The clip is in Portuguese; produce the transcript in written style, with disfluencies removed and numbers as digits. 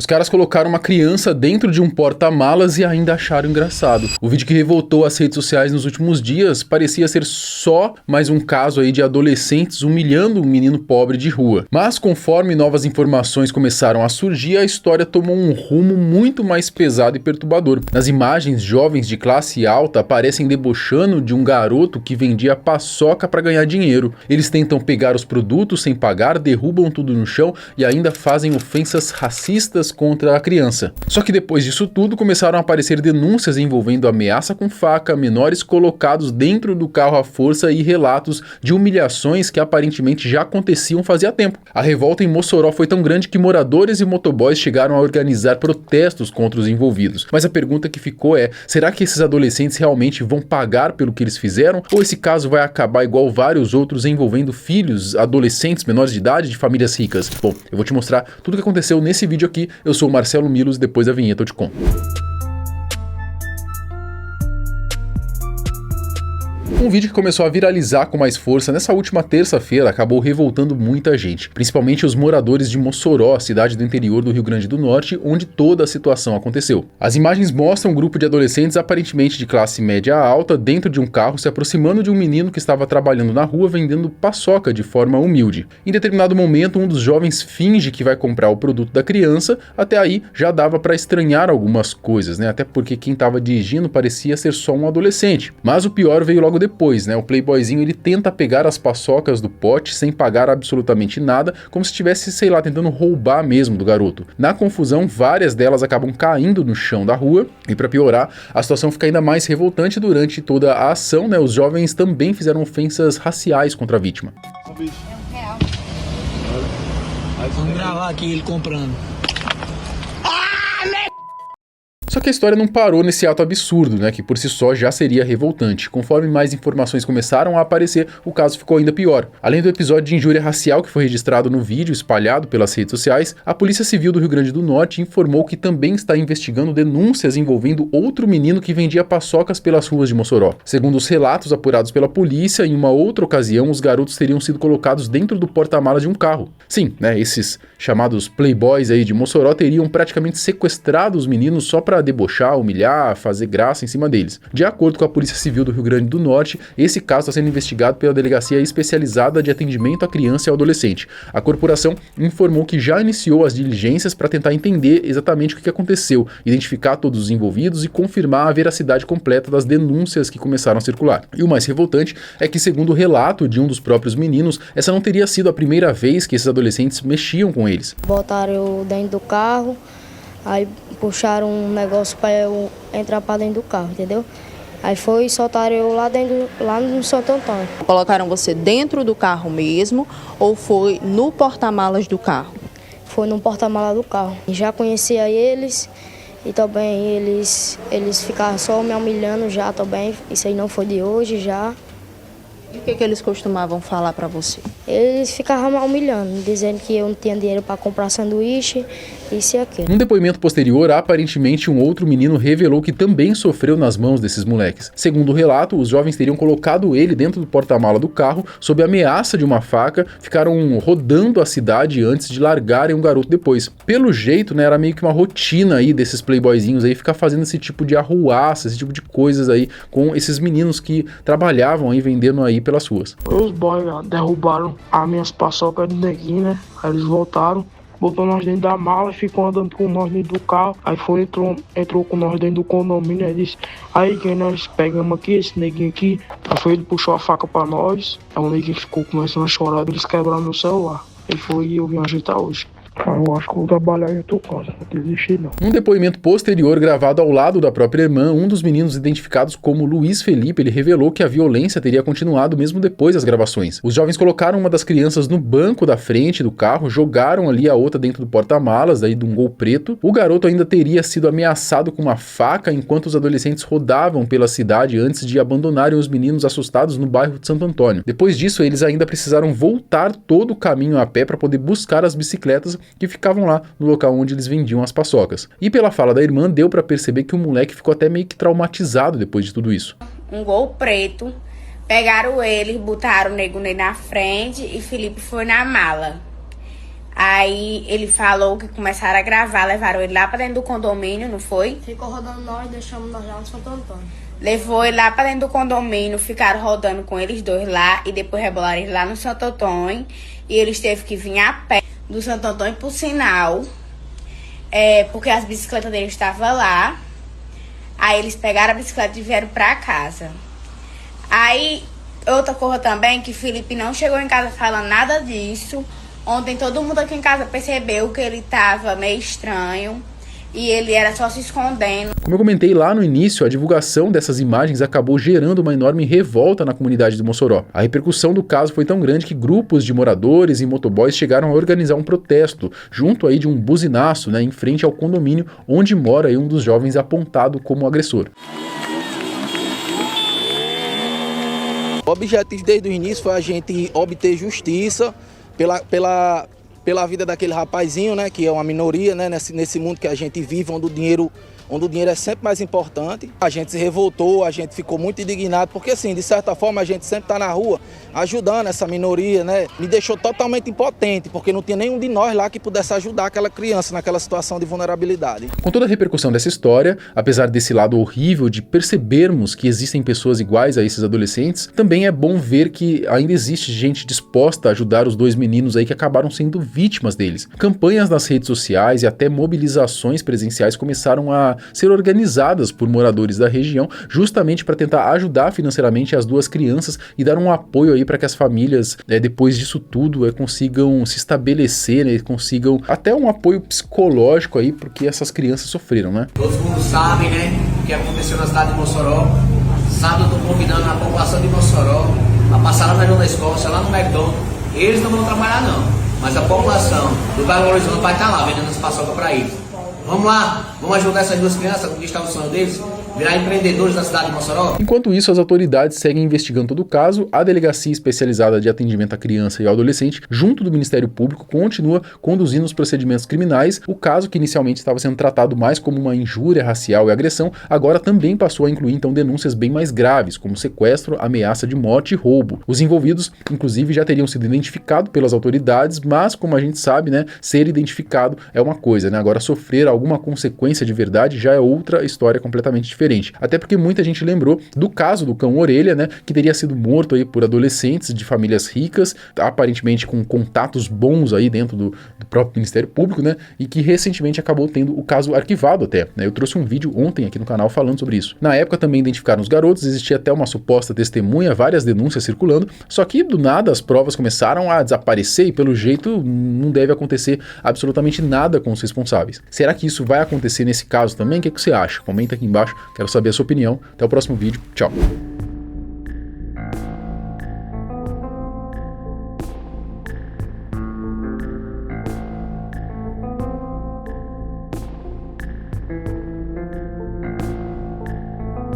Os caras colocaram uma criança dentro de um porta-malas e ainda acharam engraçado. O vídeo que revoltou as redes sociais nos últimos dias parecia ser só mais um caso aí de adolescentes humilhando um menino pobre de rua. Mas conforme novas informações começaram a surgir, a história tomou um rumo muito mais pesado e perturbador. Nas imagens, jovens de classe alta aparecem debochando de um garoto que vendia paçoca para ganhar dinheiro. Eles tentam pegar os produtos sem pagar, derrubam tudo no chão e ainda fazem ofensas racistas contra a criança. Só que depois disso tudo começaram a aparecer denúncias envolvendo ameaça com faca, menores colocados dentro do carro à força e relatos de humilhações que aparentemente já aconteciam fazia tempo. A revolta em Mossoró foi tão grande que moradores e motoboys chegaram a organizar protestos contra os envolvidos. Mas a pergunta que ficou é, será que esses adolescentes realmente vão pagar pelo que eles fizeram? Ou esse caso vai acabar igual vários outros envolvendo filhos, adolescentes, menores de idade, de famílias ricas? Bom, eu vou te mostrar tudo o que aconteceu nesse vídeo aqui. Eu sou o Marcelo Milos, depois da vinheta eu te conto. Um vídeo que começou a viralizar com mais força nessa última terça-feira acabou revoltando muita gente, principalmente os moradores de Mossoró, cidade do interior do Rio Grande do Norte, onde toda a situação aconteceu. As imagens mostram um grupo de adolescentes aparentemente de classe média alta dentro de um carro se aproximando de um menino que estava trabalhando na rua vendendo paçoca de forma humilde. Em determinado momento, um dos jovens finge que vai comprar o produto da criança. Até aí já dava para estranhar algumas coisas, né? Até porque quem estava dirigindo parecia ser só um adolescente. Mas o pior veio logo depois, né? O playboyzinho ele tenta pegar as paçocas do pote sem pagar absolutamente nada, como se estivesse, sei lá, tentando roubar mesmo do garoto. Na confusão, várias delas acabam caindo no chão da rua e, para piorar, a situação fica ainda mais revoltante. Durante toda a ação, né? Os jovens também fizeram ofensas raciais contra a vítima. Vamos gravar aqui ele comprando. Só que a história não parou nesse ato absurdo, né, que por si só já seria revoltante. Conforme mais informações começaram a aparecer, o caso ficou ainda pior. Além do episódio de injúria racial que foi registrado no vídeo espalhado pelas redes sociais, a Polícia Civil do Rio Grande do Norte informou que também está investigando denúncias envolvendo outro menino que vendia paçocas pelas ruas de Mossoró. Segundo os relatos apurados pela polícia, em uma outra ocasião, os garotos teriam sido colocados dentro do porta-malas de um carro. Sim, né, esses chamados playboys aí de Mossoró teriam praticamente sequestrado os meninos só para debochar, humilhar, fazer graça em cima deles. De acordo com a Polícia Civil do Rio Grande do Norte, esse caso está sendo investigado pela Delegacia Especializada de Atendimento à Criança e ao Adolescente. A corporação informou que já iniciou as diligências para tentar entender exatamente o que aconteceu, identificar todos os envolvidos e confirmar a veracidade completa das denúncias que começaram a circular. E o mais revoltante é que, segundo o relato de um dos próprios meninos, essa não teria sido a primeira vez que esses adolescentes mexiam com eles. Botaram eu dentro do carro, aí puxaram um negócio para eu entrar para dentro do carro, entendeu? Aí foi e soltaram eu lá no Santo Antônio. Colocaram você dentro do carro mesmo ou foi no porta-malas do carro? Foi no porta-malas do carro. Já conhecia eles e também eles ficaram só me humilhando já também. Isso aí não foi de hoje já. E o que eles costumavam falar para você? Eles ficavam me humilhando, dizendo que eu não tinha dinheiro para comprar sanduíche, isso e aquilo. Num depoimento posterior, aparentemente um outro menino revelou que também sofreu nas mãos desses moleques. Segundo o relato, os jovens teriam colocado ele dentro do porta-mala do carro sob ameaça de uma faca, ficaram rodando a cidade antes de largarem um garoto depois. Pelo jeito, né, era meio que uma rotina aí desses playboyzinhos aí ficar fazendo esse tipo de arruaça, esse tipo de coisas aí com esses meninos que trabalhavam aí vendendo aí pelas ruas. Os boys derrubaram as minhas paçocas do neguinho, né? Aí eles voltaram, botou nós dentro da mala, ficou andando com nós dentro do carro. Aí entrou com nós dentro do condomínio, aí disse, aí quem nós pegamos aqui, esse neguinho aqui. Aí foi, ele puxou a faca pra nós, aí o neguinho ficou começando a chorar, eles quebraram meu celular. Ele foi e eu vim ajeitar hoje. Eu acho que vou trabalhar em outro canto, não desistir não. Num depoimento posterior gravado ao lado da própria irmã, um dos meninos identificados como Luiz Felipe, ele revelou que a violência teria continuado mesmo depois das gravações. Os jovens colocaram uma das crianças no banco da frente do carro, jogaram ali a outra dentro do porta-malas, aí de um Gol preto. O garoto ainda teria sido ameaçado com uma faca enquanto os adolescentes rodavam pela cidade antes de abandonarem os meninos assustados no bairro de Santo Antônio. Depois disso, eles ainda precisaram voltar todo o caminho a pé para poder buscar as bicicletas que ficavam lá no local onde eles vendiam as paçocas. E pela fala da irmã, deu pra perceber que o moleque ficou até meio que traumatizado depois de tudo isso. Um Gol preto, pegaram ele, botaram o nego na frente e Felipe foi na mala. Aí ele falou que começaram a gravar, levaram ele lá pra dentro do condomínio, não foi? Ficou rodando nós, deixamos nós lá no Santo Antônio. Levou ele lá pra dentro do condomínio, ficaram rodando com eles dois lá e depois rebolaram eles lá no Santo Antônio. E eles teve que vir a pé do Santo Antônio pro sinal, porque as bicicletas deles estavam lá. Aí eles pegaram a bicicleta e vieram pra casa. Aí, outra coisa também, que Felipe não chegou em casa falando nada disso. Ontem todo mundo aqui em casa percebeu que ele tava meio estranho e ele era só se escondendo. Como eu comentei lá no início, a divulgação dessas imagens acabou gerando uma enorme revolta na comunidade de Mossoró. A repercussão do caso foi tão grande que grupos de moradores e motoboys chegaram a organizar um protesto, junto aí de um buzinaço, né, em frente ao condomínio onde mora aí um dos jovens apontado como agressor. O objetivo desde o início foi a gente obter justiça pela vida daquele rapazinho, né, que é uma minoria, né, nesse mundo que a gente vive, onde o dinheiro é sempre mais importante. A gente se revoltou, a gente ficou muito indignado, porque assim, de certa forma a gente sempre está na rua ajudando essa minoria, né? Me deixou totalmente impotente, porque não tinha nenhum de nós lá que pudesse ajudar aquela criança naquela situação de vulnerabilidade. Com toda a repercussão dessa história, apesar desse lado horrível de percebermos que existem pessoas iguais a esses adolescentes, também é bom ver que ainda existe gente disposta a ajudar os dois meninos aí que acabaram sendo vítimas deles. Campanhas nas redes sociais e até mobilizações presenciais começaram a ser organizadas por moradores da região, justamente para tentar ajudar financeiramente as duas crianças e dar um apoio aí para que as famílias, depois disso tudo, consigam se estabelecer, né, consigam até um apoio psicológico aí, porque essas crianças sofreram, né? Todo mundo sabe, né, o que aconteceu na cidade de Mossoró. Sábado eu estou convidando a população de Mossoró a passar lá na João da Escócia, lá no McDonald's. Eles não vão trabalhar não, mas a população do Belo Horizonte vai estar lá vendendo as paçocas para eles. Vamos lá, vamos ajudar essas duas crianças a conquistar o sonho deles, virar empreendedores da cidade de Mossoró. Enquanto isso, as autoridades seguem investigando todo o caso. A Delegacia Especializada de Atendimento à Criança e ao Adolescente, junto do Ministério Público, continua conduzindo os procedimentos criminais. O caso, que inicialmente estava sendo tratado mais como uma injúria racial e agressão, agora também passou a incluir então denúncias bem mais graves, como sequestro, ameaça de morte e roubo. Os envolvidos, inclusive, já teriam sido identificados pelas autoridades, mas, como a gente sabe, né, ser identificado é uma coisa, né? Agora, sofrer alguma consequência de verdade já é outra história completamente diferente. Até porque muita gente lembrou do caso do cão Orelha, né, que teria sido morto aí por adolescentes de famílias ricas, aparentemente com contatos bons aí dentro do próprio Ministério Público, né, e que recentemente acabou tendo o caso arquivado até, né? Eu trouxe um vídeo ontem aqui no canal falando sobre isso. Na época também identificaram os garotos, existia até uma suposta testemunha, várias denúncias circulando, só que do nada as provas começaram a desaparecer e pelo jeito não deve acontecer absolutamente nada com os responsáveis. Será que isso vai acontecer nesse caso também? O que você acha? Comenta aqui embaixo, quero saber a sua opinião. Até o próximo vídeo, tchau!